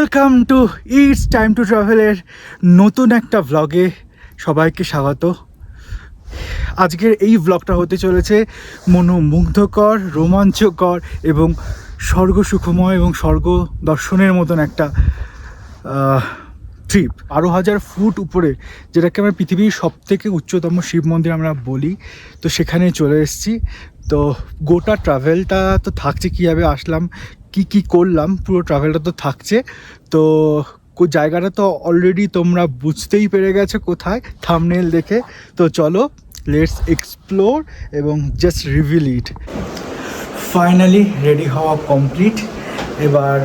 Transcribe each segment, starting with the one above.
Welcome to its time to ট্রাভেলের নতুন একটা ভ্লগে সবাইকে স্বাগত। আজকের এই ভ্লগটা হতে চলেছে মনোমুগ্ধকর, রোমাঞ্চকর এবং স্বর্গ সুখময় এবং স্বর্গ দর্শনের মতন একটা ট্রিপ। 12,000 ফুট উপরে, যেটাকে আমরা পৃথিবীর সবথেকে উচ্চতম শিব মন্দির আমরা বলি, তো সেখানে চলে এসেছি। তো গোটা ট্রাভেলটা তো থাকছে, কীভাবে আসলাম, কি করলাম, পুরো ট্রাভেলটা তো থাকছে। তো জায়গাটা তো অলরেডি তোমরা বুঝতেই পেরে গেছো কোথায়, থাম্বনেল দেখে। তো চলো, লেটস এক্সপ্লোর এবং জাস্ট রিভিল ইট। ফাইনালি রেডি হওয়া কমপ্লিট। এবার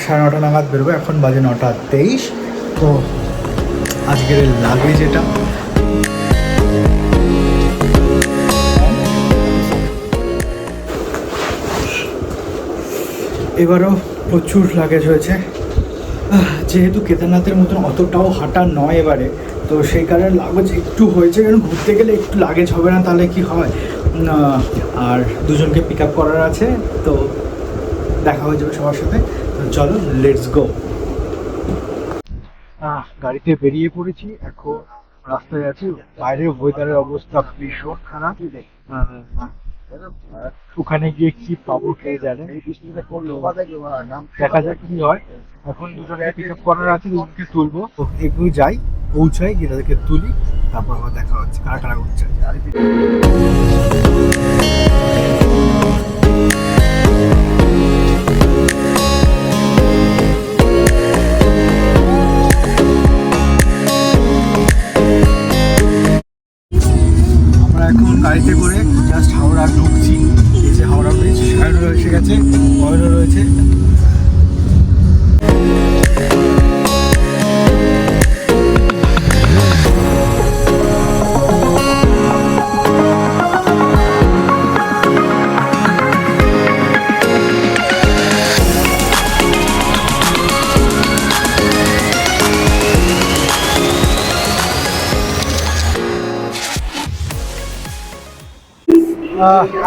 9:30 নাগাদ বেরোবো, এখন বাজে 9:23। তো আজকের লাগে যেটা এবারও প্রচুর লাগেজ হয়েছে, যেহেতু কেদারনাথের মতন অতটাও হাঁটা নয় এবারে, তো সেই কারণে লাগেজ একটু হয়েছে। কারণ ঘুরতে গেলে একটু লাগেজ হবে না তাহলে কি হয়। আর দুজনকে পিক আপ করার আছে, তো দেখা হয়ে যাবে সবার সাথে। তো চলো, লেটস গো। গাড়িতে বেরিয়ে পড়েছি, এখন রাস্তায় আছি। বাইরের ওয়েদারের অবস্থা ভীষণ খারাপ। ওখানে গিয়ে কি পাবো কে জানে, দেখা যাক কি হয়। এখন দুজনকে পিক আপ করার আছে, দুজনকে তুলবো। এগিয়ে যাই, পৌঁছাই, গিয়ে তাদেরকে তুলি, তারপর আবার দেখা হচ্ছে কারা কারা করছে। এখন গাড়িতে করে জাস্ট হাওড়া ঢুকছি। এই যে হাওড়া ব্রিজ, সায়নও এসে গেছে, অয়নও রয়েছে।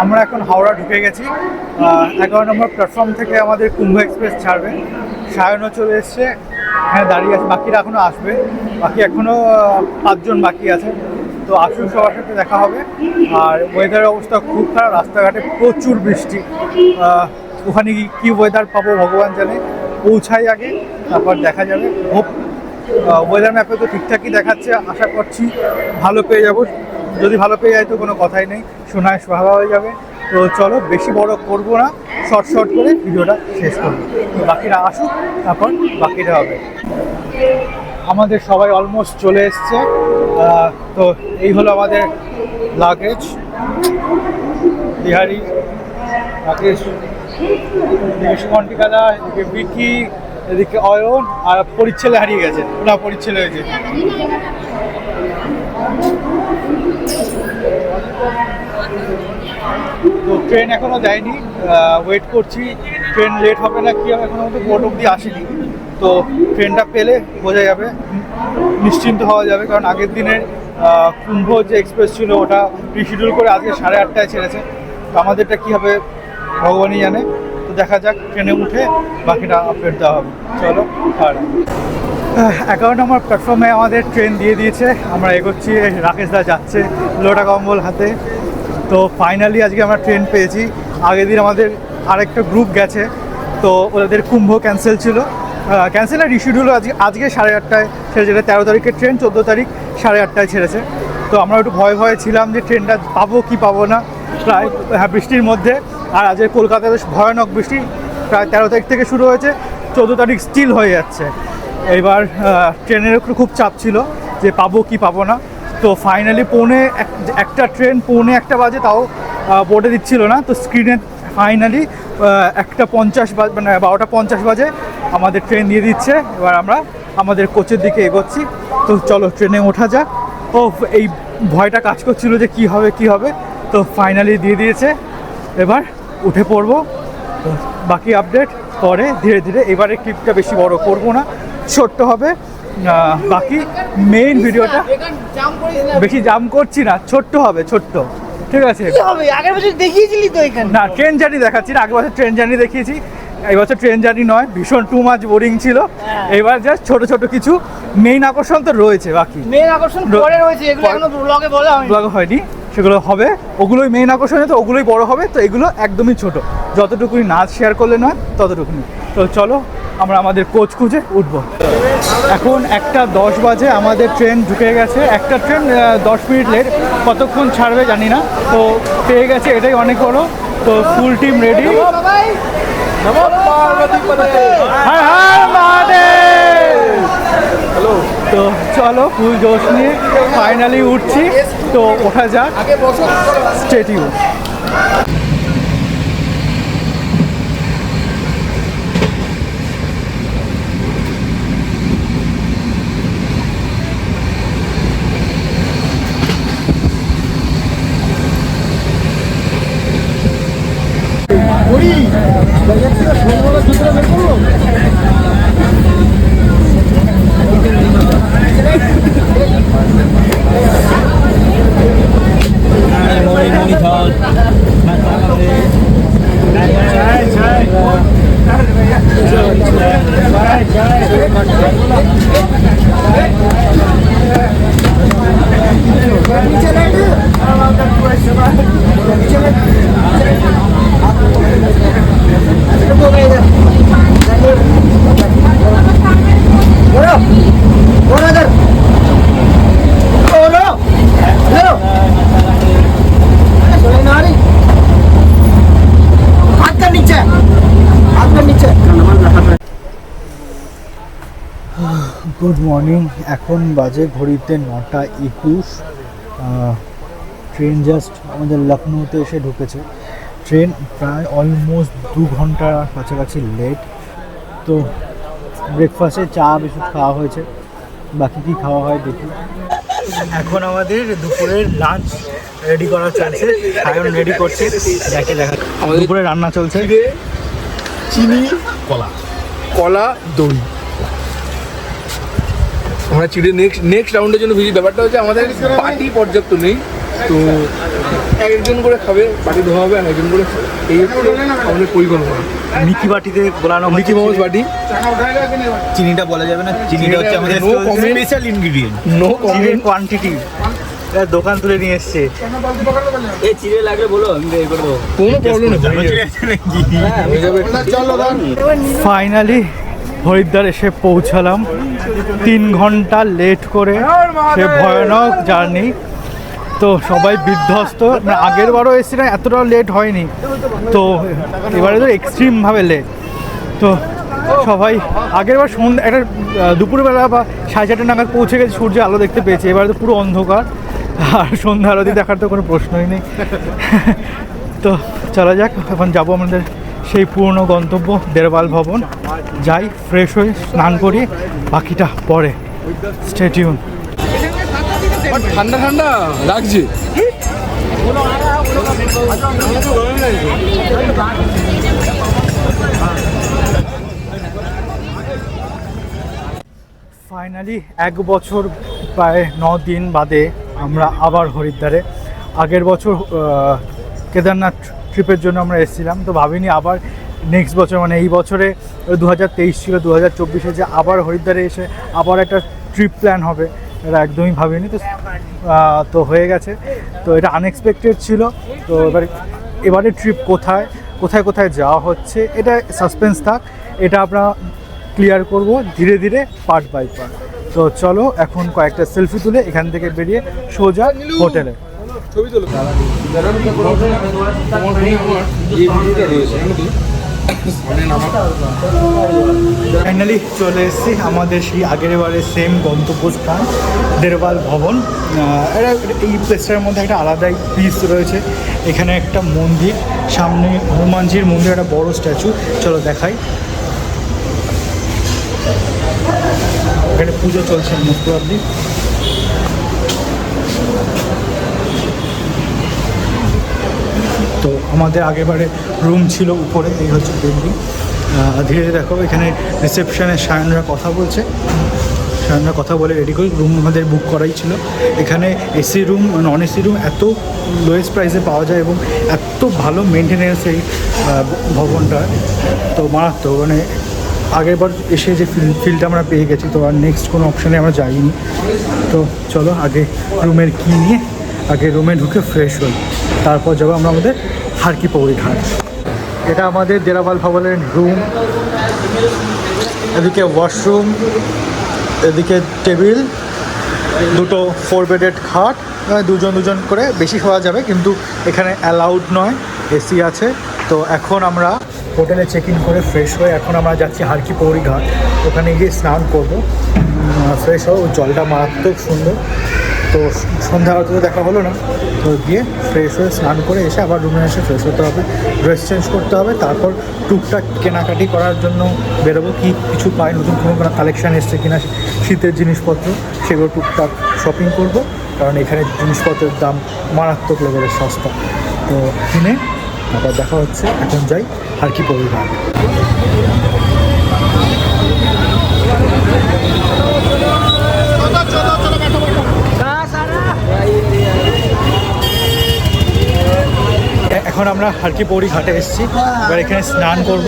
আমরা এখন হাওড়া ঢুকে গেছি। 11 নম্বর প্ল্যাটফর্ম থেকে আমাদের কুম্ভ এক্সপ্রেস ছাড়বে। সায়নও চলে এসছে, হ্যাঁ দাঁড়িয়ে আছে, বাকিরা এখনও আসবে। বাকি এখনও 5 জন বাকি আছে। তো আসুন, সবার সাথে দেখা হবে। আর ওয়েদারের অবস্থা খুব খারাপ, রাস্তাঘাটে প্রচুর বৃষ্টি। ওখানে কি ওয়েদার পাবো ভগবান জানে। পৌঁছাই আগে, তারপর দেখা যাবে। ওয়েদার ম্যাপে তো ঠিকঠাকই দেখাচ্ছে, আশা করছি ভালো পেয়ে যাবো। যদি ভালো পেয়ে যায় তো কোনো কথাই নেই, শোনায় সোহাগা হয়ে যাবে। তো চলো, বেশি বড় করব না, শর্ট করে ভিডিওটা শেষ করবো। তো বাকিরা আসুক, তারপর বাকিটা হবে। আমাদের সবাই অলমোস্ট চলে এসছে। তো এই হলো আমাদের লাগেজ। বিহারি লাগেজ, এদিকে সুমন্টিকাদা, এদিকে বিকি, এদিকে অয়ন, আর পরিচ্ছেলে হারিয়ে গেছে, না পরিচ্ছেলে হয়েছে। তো ট্রেন এখনও দেয়নি, ওয়েট করছি। ট্রেন লেট হবে না কি হবে, এখনও বোর্ড অবধি আসেনি। তো ট্রেনটা পেলে বোঝা যাবে, নিশ্চিন্ত হওয়া যাবে। কারণ আগের দিনের কুম্ভ যে এক্সপ্রেস ছিল ওটা রিশিডিউল করে আজকে 8:30টায় ছেড়েছে। তো আমাদেরটা কী হবে ভগবানই জানে। তো দেখা যাক, ট্রেনে উঠে বাকিটা আপডেট দেওয়া হবে। চলো। আর 11 নম্বর প্ল্যাটফর্মে আমাদের ট্রেন দিয়ে দিয়েছে, আমরা এগোচ্ছি। রাকেশদা যাচ্ছে লোটা কম্বল হাতে। তো ফাইনালি আজকে আমরা ট্রেন পেয়েছি। আগের দিন আমাদের আরেকটা গ্রুপ গেছে, তো ওদের কুম্ভ ক্যান্সেল ছিল, ক্যান্সেল আর রিশিডিউল আজকে 8:30টায় ছেড়েছে। 13 তারিখের ট্রেন 14 তারিখ 8:30টায় ছেড়েছে। তো আমরা একটু ভয়ে ছিলাম যে ট্রেনটা পাবো কি পাবো না, প্রায় বৃষ্টির মধ্যে। আর আজকে কলকাতাতে ভয়ানক বৃষ্টি, প্রায় 13 তারিখ থেকে শুরু হয়েছে, 14 তারিখ স্টিল হয়ে যাচ্ছে। এবার ট্রেনের একটু খুব চাপ ছিল যে পাবো কি পাবো না। তো ফাইনালি একটা ট্রেন 1:45 বাজে, তাও বোর্ডে দিচ্ছিল না। তো স্ক্রিনে ফাইনালি 1:50 মানে 12:50 বাজে আমাদের ট্রেন দিয়ে দিচ্ছে। এবার আমরা আমাদের কোচের দিকে এগোচ্ছি। তো চলো, ট্রেনে ওঠা যাক। ও, এই ভয়টা কাজ করছিল যে কি হবে। তো ফাইনালি দিয়ে দিয়েছে, এবার উঠে পড়বো। তো বাকি আপডেট পরে ধীরে ধীরে। এবারে ক্লিপটা বেশি বড় করব না, ছোট্ট হবে। বাকি মেইন ভিডিওটা বেশি জাম করছি না, ছোট্ট হবে, ছোট্ট। ঠিক আছে, আগের বছর দেখিয়েছিলি তো এখানে। না, ট্রেন জার্নি দেখাচ্ছি না, আগের বছর ট্রেন জার্নি দেখিয়েছি। এই বছর ট্রেন জার্নি নয়, ভীষণ টু মাচ বোরিং ছিল। এবার জাস্ট ছোট ছোট কিছু মেইন আকর্ষণ তো রয়েছে, বাকি মেইন আকর্ষণ পরে রয়েছে, এগুলো এখনো ব্লগে বলা হয়নি, সেগুলো হবে। ওগুলোই মেইন আকর্ষণ, তো ওগুলোই বড় হবে। তো এগুলো একদমই ছোট, যতটুকুনি নাচ শেয়ার করলে নয় ততটুকুনি। তো চলো আমরা আমাদের কোচ খুঁজে উঠবো। এখন 1:10 বাজে, আমাদের ট্রেন ঢুকে গেছে। একটা ট্রেন 10 মিনিট লেট, কতক্ষণ ছাড়বে জানি না। তো পেয়ে গেছে, এটাই অনেক বড়। তো ফুল টিম রেডি। তো চলো ফুল জোশ নিয়ে ফাইনালি উঠছি। তো ওঠা যাক, স্টে টিউন। গুড মর্নিং, এখন বাজে ঘড়িতে 9:21। ট্রেন জাস্ট আমাদের লখনৌতে এসে ঢুকেছে। ট্রেন প্রায় অলমোস্ট 2 ঘন্টার কাছাকাছি লেট। তো ব্রেকফাস্টে চা বিস্কুট খাওয়া হয়েছে, বাকি কি খাওয়া হয় দেখি। এখন আমাদের দুপুরের লাঞ্চ রেডি করা চলছে, সায়ন রেডি করছে, দেখে দেখা। আমাদের দুপুরে রান্না চলছে চিনি কলা দই। আমরা চিড়ে নেক্সট রাউন্ডের জন্য ভিজি। ব্যাপারটা হচ্ছে আমাদের পার্টি পর্যাপ্ত নেই, তো একজন করে খাবে, পার্টি ধোয়া হবে, আর একজন করে এই আমাদের পরিকল্পনা। মিকি বাটিতে বলানো, মিকি মোমোস বাটি। চিনিটা বলা যাবে না, চিনিটা হচ্ছে আমাদের স্পেশাল ইনগ্রেডিয়েন্ট, নো চিনির কোয়ান্টিটি। দোকান তুলে নিয়ে এসছে। এই চিড়ে লাগলে বলো, আমি বের করে দেবো, কোনো প্রবলেম নেই। ফাইনালি হরিদ্বার এসে পৌঁছালাম 3 ঘন্টা লেট করে, সে ভয়ানক জার্নি। তো সবাই বিধ্বস্ত, মানে আগের বারও এসেছিলাম এতটা লেট হয়নি, তো এবারে তো এক্সট্রিমভাবে লেট। তো সবাই আগের বার সন্ধ্যা একটা দুপুরবেলা বা 4:30 নাগাদ পৌঁছে গেছে, সূর্যের আলো দেখতে পেয়েছি। এবারে তো পুরো অন্ধকার, আর সন্ধ্যা আরতি দেখার তো কোনো প্রশ্নই নেই। তো চলা যাক, এখন যাবো আমাদের সেই পুরনো গন্তব্য দেরওয়াল ভবন। যাই, ফ্রেশ হয়ে স্নান করি, বাকিটা পরে। Stay tune. ঠান্ডা ঠান্ডা লাগছে। ফাইনালি 1 বছর প্রায় 9 দিন বাদে আমরা আবার হরিদ্বারে। আগের বছর কেদারনাথ ট্রিপের জন্য আমরা এসেছিলাম, তো ভাবিনি আবার নেক্সট বছর, মানে এই বছরে 2023 ছিল, 2024-এ যে আবার হরিদ্বারে এসে আবার একটা ট্রিপ প্ল্যান হবে, এটা একদমই ভাবিনি। তো হয়ে গেছে। তো এটা আনএক্সপেক্টেড ছিল। তো এবারে ট্রিপ কোথায় কোথায় কোথায় যাওয়া হচ্ছে, এটা সাসপেন্স থাক, এটা আমরা ক্লিয়ার করব ধীরে ধীরে, পার্ট বাই পার্ট। তো চলো এখন কয়েকটা সেলফি তুলে এখান থেকে বেরিয়ে সোজা হোটেলে। ছবি তোলো। ফাইনালি চলে এসেছি আমাদের সেই আগের বারে সেম গন্তব্যস্থান দেরওয়াল ভবন। এই প্লেসটার মধ্যে একটা আলাদাই পিস রয়েছে। এখানে একটা মন্দির, সামনে হনুমানজির মন্দির, একটা বড় স্ট্যাচু, চলো দেখাই। এখানে পুজো চলছে মোস্ট প্রবাবলি। তো আমাদের আগেরবারে রুম ছিল উপরে, এই হচ্ছে বিল্ডিং। ধীরে ধীরে দেখো, এখানে রিসেপশনে সায়নরা কথা বলছে। আমরা কথা বলে রেডি করি, রুম আমাদের বুক করাই ছিল। এখানে AC room non AC room এত লোয়েস্ট প্রাইসে পাওয়া যায় এবং এত ভালো মেনটেনেন্স এই ভবনটা, তো মারাত্মক। মানে আগের বার এসে যে ফিলটা আমরা পেয়ে গেছি, তো আর নেক্সট কোনো অপশানে আমরা যাইনি। তো চলো আগে রুমের কি নিয়ে আগে রুমে ঢুকে ফ্রেশ হই, তারপর যাবো আমরা আমাদের হারকি পৌরি ঘাট। এটা আমাদের দেরাবাল ভবনের রুম, এদিকে ওয়াশরুম, এদিকে টেবিল, দুটো 4 বেডেড খাট, দুজন করে বেশি খাওয়া যাবে, কিন্তু এখানে অ্যালাউড নয়, এসি আছে। তো এখন আমরা হোটেলে চেক ইন করে ফ্রেশ হয়ে এখন আমরা যাচ্ছি হারকি পৌরি ঘাট, ওখানে গিয়ে স্নান করবো, ফ্রেশ হবো। জলটা মারাত্মক সুন্দর। তো সন্ধ্যা হতে দেখা হলো না, তো গিয়ে ফ্রেশ হয়ে স্নান করে এসে আবার রুমে এসে ফ্রেশ হতে হবে, ড্রেস চেঞ্জ করতে হবে, তারপর টুকটাক কেনাকাটি করার জন্য বেরোবো। কি কিছু পাই, নতুন কোনো কালেকশান এসছে কিনা শীতের জিনিসপত্র, সেগুলো টুকটাক শপিং করব, কারণ এখানে জিনিসপত্রের দাম মারাত্মক লেভেলের সস্তা। তো কিনে আবার দেখা হচ্ছে, এখন যাই হারকি পৌরি ঘাট। এখন আমরা হারকি পৌরি ঘাটে এসেছি, এবার এখানে স্নান করব।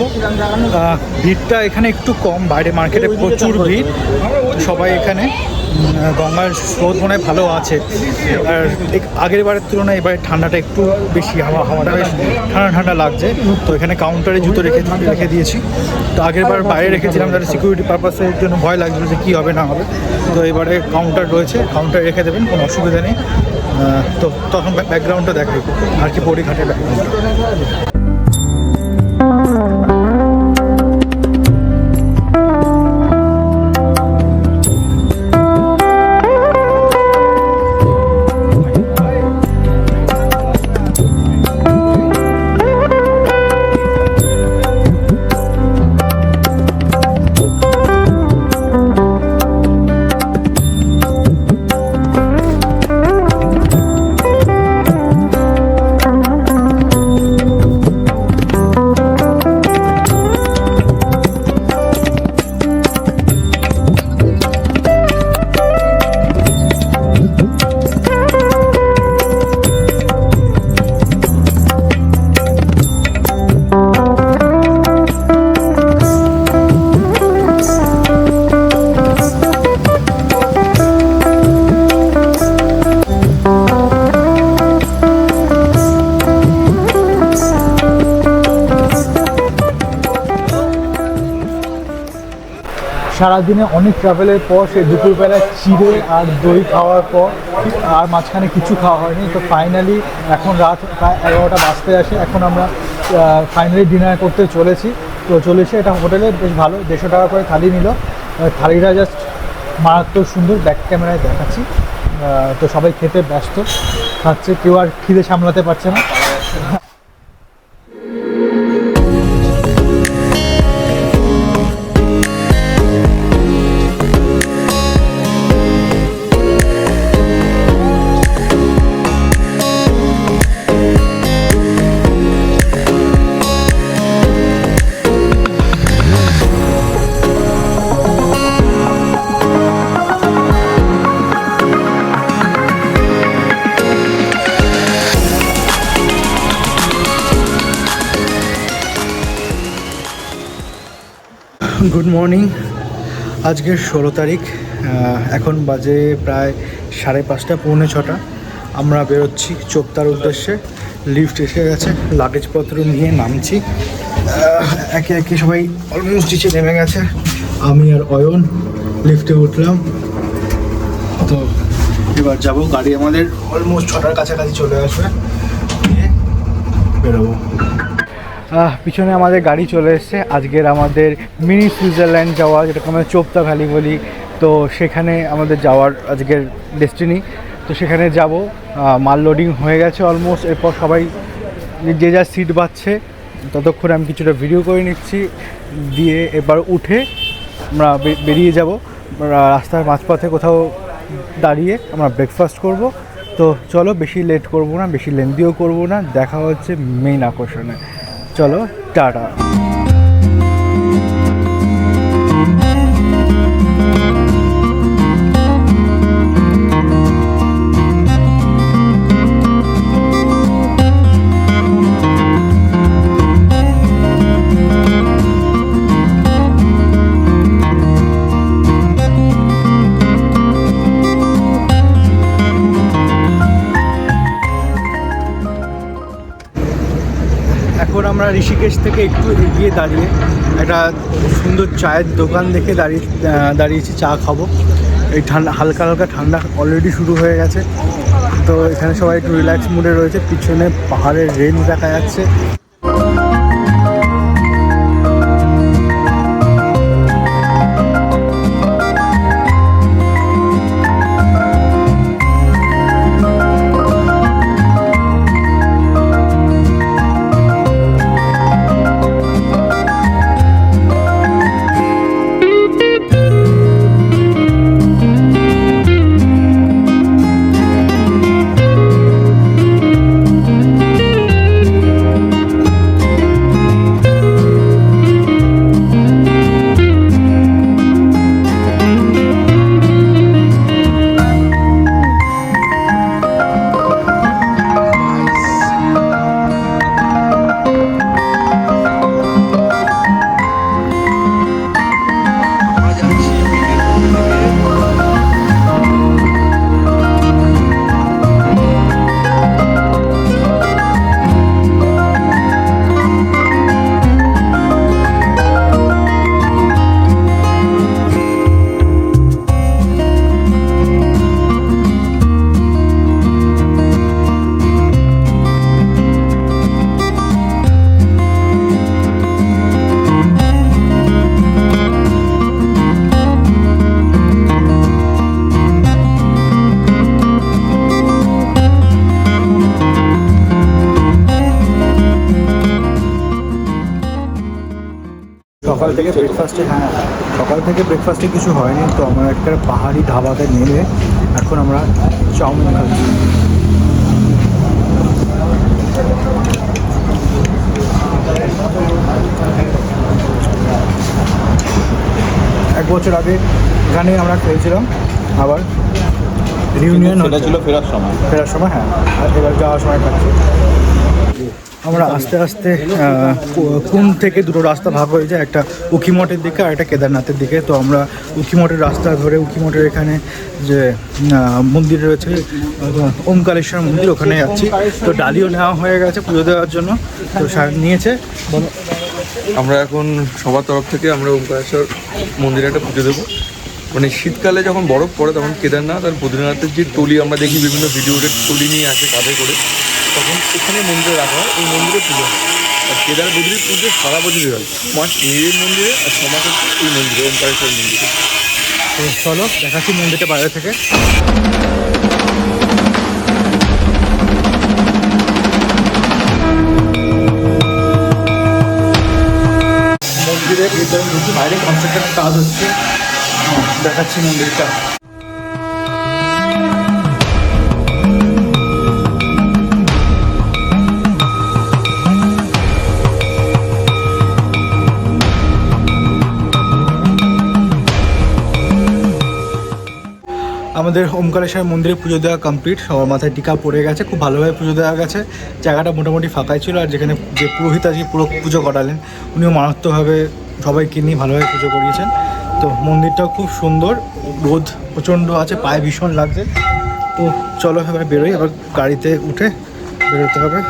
ভিড়টা এখানে একটু কম, বাইরে মার্কেটে প্রচুর ভিড়, সবাই এখানে। গঙ্গার স্রোত মনে হয় ভালো আছে, আর আগের বারের তুলনায় এবারে ঠান্ডাটা একটু বেশি, হাওয়াটা বেশ ঠান্ডা লাগছে। তো এখানে কাউন্টারে জুতো রেখে দিয়েছি। তো আগের বার বাইরে রেখেছিলাম, তাহলে সিকিউরিটি পারপাসের জন্য ভয় লাগছিল যে কী হবে না হবে। তো এবারে কাউন্টার রয়েছে, কাউন্টারে রেখে দেবেন, কোনো অসুবিধা নেই। তো তখন ব্যাকগ্রাউন্ডটা দেখাই হারকি পৌরি ঘাটের ব্যাকগ্রাউন্ড। সারাদিনে অনেক ট্রাভেলের পর সেই দুপুরবেলা চিড়ে আর দই খাওয়ার পর আর মাঝখানে কিছু খাওয়া হয়নি। তো ফাইনালি এখন রাত প্রায় 11টা বাজতে আসে, এখন আমরা ফাইনালি ডিনার করতে চলেছি। তো চলেছে এটা হোটেলে বেশ ভালো, 150 টাকা করে থালি নিল। থালিটা জাস্ট মারাত্মক সুন্দর, ব্যাক ক্যামেরায় দেখাচ্ছি। তো সবাই খেতে ব্যস্ত, খাচ্ছে, কেউ আর খিদে সামলাতে পারছে না। গুড মর্নিং, আজকের 16 তারিখ, এখন বাজে প্রায় 5:30 পৌনে 6টা। আমরা বেরোচ্ছি চোপতার উদ্দেশ্যে। লিফট এসে গেছে, লাগেজপত্র নিয়ে নামছি। একে একে সবাই অলমোস্ট নিচে নেমে গেছে, আমি আর অয়ন লিফটে উঠলাম। তো এবার যাবো, গাড়ি আমাদের অলমোস্ট 6টার কাছাকাছি চলে আসবে, বেরোবো। পিছনে আমাদের গাড়ি চলে এসছে। আজকের আমাদের মিনি সুইজারল্যান্ড যাওয়া, যেটাকে আমরা চোপতা ভ্যালি বলি, তো সেখানে আমাদের যাওয়ার আজকের ডেস্টিনি। তো সেখানে যাব, মাল লোডিং হয়ে গেছে অলমোস্ট। এরপর সবাই যে যার সিট বাচ্ছে, ততক্ষণে আমি কিছুটা ভিডিও করে নিচ্ছি, দিয়ে এবার উঠে আমরা বেরিয়ে যাব। রাস্তার মাঝপথে কোথাও দাঁড়িয়ে আমরা ব্রেকফাস্ট করব। তো চলো, বেশি লেট করব না, বেশি লেন্দিও করব না, দেখা হচ্ছে মেইন আকর্ষণে। চলো, টাটা। আমরা ঋষিকেশ থেকে একটু এগিয়ে দাঁড়িয়ে একটা সুন্দর চায়ের দোকান দেখে দাঁড়িয়েছি, চা খাবো। এই ঠান্ডা, হালকা হালকা ঠান্ডা অলরেডি শুরু হয়ে গেছে। তো এখানে সবাই একটু রিল্যাক্স মুডে রয়েছে, পিছনে পাহাড়ের রেঞ্জ দেখা যাচ্ছে। সকাল থেকে ব্রেকফাস্টে কিছু হয়নি, তো আমরা একটা পাহাড়ি ধাবাতে নেমে এখন আমরা চাউমিন খাচ্ছি। এক বছর আগে এখানে আমরা খেয়েছিলাম, আবার রিউনিয়ন ছিল ফেরার সময়। হ্যাঁ, আর এবার যাওয়ার সময় খাচ্ছি। আমরা আস্তে আস্তে কোন থেকে দুটো রাস্তা ভাগ হয়ে যায়, একটা উখিমঠের দিকে আর একটা কেদারনাথের দিকে। তো আমরা উখিমঠের রাস্তা ধরে উখিমঠের এখানে যে মন্দির রয়েছে ওমকারেশ্বর মন্দির, ওখানে যাচ্ছি। তো ডালিও নেওয়া হয়ে গেছে পুজো দেওয়ার জন্য, তো নিয়েছে। আমরা এখন সবার তরফ থেকে আমরা ওমকারেশ্বর মন্দিরে একটা পুজো দেবো। মানে শীতকালে যখন বরফ পড়ে তখন কেদারনাথ আর বদ্রীনাথের যে টলি আমরা দেখি বিভিন্ন ভিডিওতে, টলি নিয়ে আসে কাঁধে করে, তখন এখানে মন্দিরে রাখা হয়, এই মন্দিরে পুজো হয়। আর কেদার বদ্রীর পুজো সারা বছরই হয়, মাস এই মন্দিরে আর সমাজ হচ্ছে এই মন্দিরে, ওমকারেশ্বর মন্দিরে। তো চলো দেখাচ্ছি মন্দিরটা বাইরে থেকে। মন্দিরের ভিতরে বাইরে কনস্ট্রাকশনের কাজ হচ্ছে, দেখাচ্ছি মন্দিরটা। আমাদের ওমকারেশ্বর মন্দিরে পুজো দেওয়া কমপ্লিট, সবার মাথায় টিকা পড়ে গেছে, খুব ভালোভাবে পুজো দেওয়া গেছে। জায়গাটা মোটামুটি ফাঁকাই ছিল, আর যেখানে যে পুরোহিত আজকে পুরো পুজো করালেন, উনিও মারাত্মকভাবে সবাইকে নিয়ে ভালোভাবে পুজো করিয়েছেন। তো মন্দিরটাও খুব সুন্দর, রোদ প্রচণ্ড আছে, পায়ে ভীষণ লাগছে। তো চলো এবার বেরোই, এবার গাড়িতে উঠে বেরোতে হবে।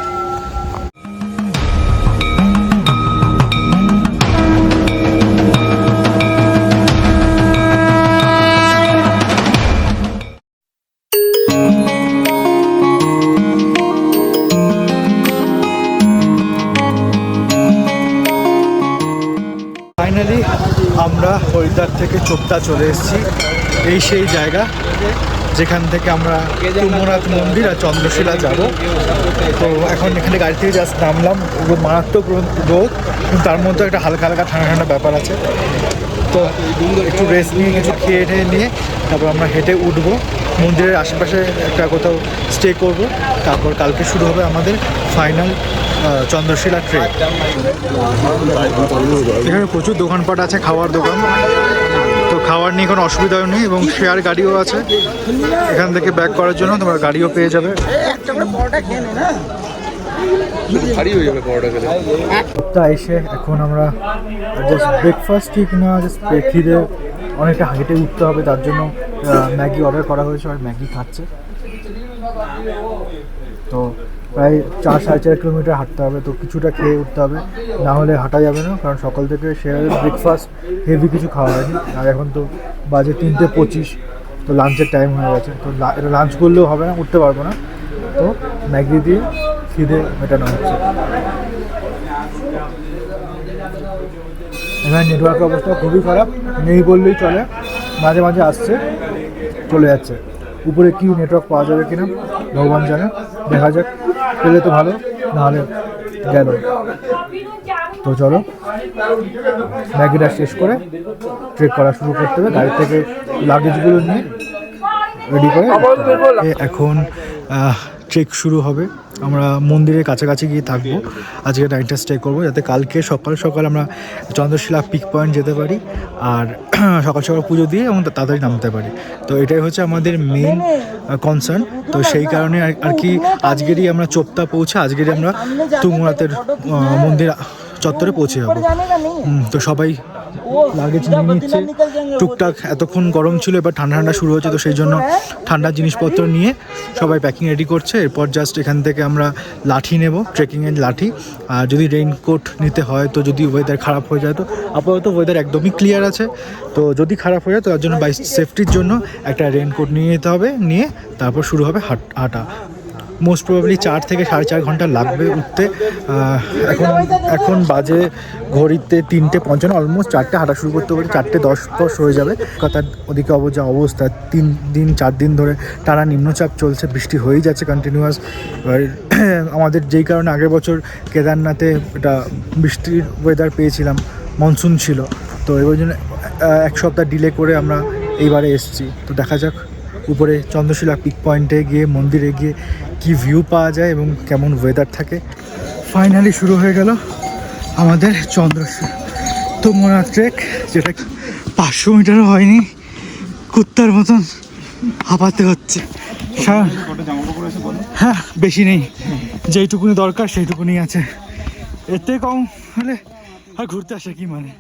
ফাইনালি আমরা হরিদ্বার থেকে চোপতা চলে এসেছি। এই সেই জায়গা যেখান থেকে আমরা তুঙ্গনাথ মন্দির আর চন্দ্রশিলা যাব। তো এখন এখানে গাড়ি থেকে জাস্ট নামলাম, মারাত্মক রোদ, কিন্তু তার মধ্যে একটা হালকা হালকা ঠান্ডা ঠান্ডা ব্যাপার আছে। তো একটু রেস্ট নিয়ে কিছু খেয়ে নিয়ে তারপর আমরা হেঁটে উঠবো, মন্দিরের আশেপাশে একটা কোথাও স্টে করব। তারপর কালকে শুরু হবে আমাদের ফাইনাল চন্দ্রশিলা ট্রেক। এখানে প্রচুর দোকানপাট আছে, খাওয়ার দোকান। তো খাওয়ার নিয়ে কোনো অসুবিধাও নেই, এবং শেয়ার গাড়িও আছে এখান থেকে ব্যাক করার জন্য, তোমরা গাড়িও পেয়ে যাবে। তা এসে এখন আমরা জাস্ট ব্রেকফাস্ট ঠিক না, জাস্ট খিদে অনেকটা হেঁটে উঠতে হবে, তার জন্য ম্যাগি অর্ডার করা হয়েছে, আর ম্যাগি খাচ্ছে। তো প্রায় 4-4.5 কিলোমিটার হাঁটতে হবে, তো কিছুটা খেয়ে উঠতে হবে, না হলে হাঁটা যাবে না। কারণ সকাল থেকে সে ব্রেকফাস্ট হেভি কিছু খাওয়া হয়নি, আর এখন তো বাজে 3:25, তো লাঞ্চের টাইম হয়ে গেছে। তো এটা লাঞ্চ করলেও হবে না, উঠতে পারবো না, তো ম্যাগি দিয়ে খিদে মেটানো হচ্ছে। এখানে নেটওয়ার্কের অবস্থা খুবই খারাপ, নেই বললেই চলে, মাঝে মাঝে আসছে চলে যাচ্ছে। উপরে কি নেটওয়ার্ক পাওয়া যাবে কিনা ভগবান জানে, দেখা যাক, পেলে তো ভালো, নাহলে গেল। তো চলো ম্যাগিটা শেষ করে ট্রেক করা শুরু করতে হবে। গাড়ি থেকে লাগেজগুলো নিয়ে রেডি করে এখন ট্রেক শুরু হবে। আমরা মন্দিরের কাছাকাছি গিয়ে থাকবো, আজকে নাইটটা স্টে করবো, যাতে কালকে সকাল সকাল আমরা চন্দ্রশিলা পিক পয়েন্ট যেতে পারি, আর সকাল সকাল পুজো দিয়ে এবং তাড়াতাড়ি নামতে পারি। তো এটাই হচ্ছে আমাদের মেন কনসার্ন। তো সেই কারণে আর কি আজকেরই আমরা চোপতা পৌঁছে আজকেরই আমরা তুঙ্গনাথের মন্দির চত্বরে পৌঁছে যাবো। তো সবাই লাগেজ নিয়ে নিচ্ছে টুকটাক, এতক্ষণ গরম ছিল, এবার ঠান্ডা ঠান্ডা শুরু হচ্ছে, তো সেই জন্য ঠান্ডার জিনিসপত্র নিয়ে সবাই প্যাকিং রেডি করছে। এরপর জাস্ট এখান থেকে আমরা লাঠি নেব, ট্রেকিংয়ের লাঠি, আর যদি রেইনকোট নিতে হয়, তো যদি ওয়েদার খারাপ হয়ে যায়, তো আপাতত ওয়েদার একদমই ক্লিয়ার আছে, তো যদি খারাপ হয়ে যায় তো তার জন্য বাই সেফটির জন্য একটা রেইনকোট নিয়ে যেতে হবে, নিয়ে তারপর শুরু হবে হাঁটা। মোস্ট প্রবাবলি 4 থেকে 4.5 ঘন্টা লাগবে উঠতে। এখন বাজে ঘড়িতে 3:55, অলমোস্ট 4টে হাঁটা শুরু করতে পারি, 4:10 হয়ে যাবে। কলকাতার ওদিকে যা অবস্থা, 4 দিন ধরে টানা নিম্নচাপ চলছে, বৃষ্টি হয়েই যাচ্ছে কন্টিনিউয়াস। এবার আমাদের যেই কারণে আগের বছর কেদারনাথে এটা বৃষ্টির ওয়েদার পেয়েছিলাম, মনসুন ছিল, তো এবার জন্য 1 সপ্তাহ ডিলে করে আমরা এইবারে এসেছি। তো দেখা যাক উপরে চন্দ্রশিলা পিক পয়েন্টে গিয়ে, মন্দিরে গিয়ে কি ভিউ পাওয়া যায় এবং কেমন ওয়েদার থাকে। ফাইনালি শুরু হয়ে গেল আমাদের তুঙ্গনাথ ট্রেক, যেটা 500 মিটারও হয়নি, কুত্তার মতন হাঁপাতে হচ্ছে। হ্যাঁ, বেশি নেই, যেইটুকুনি দরকার সেইটুকুনি আছে, এতে কম হলে আর ঘুরতে আসে কি মানে।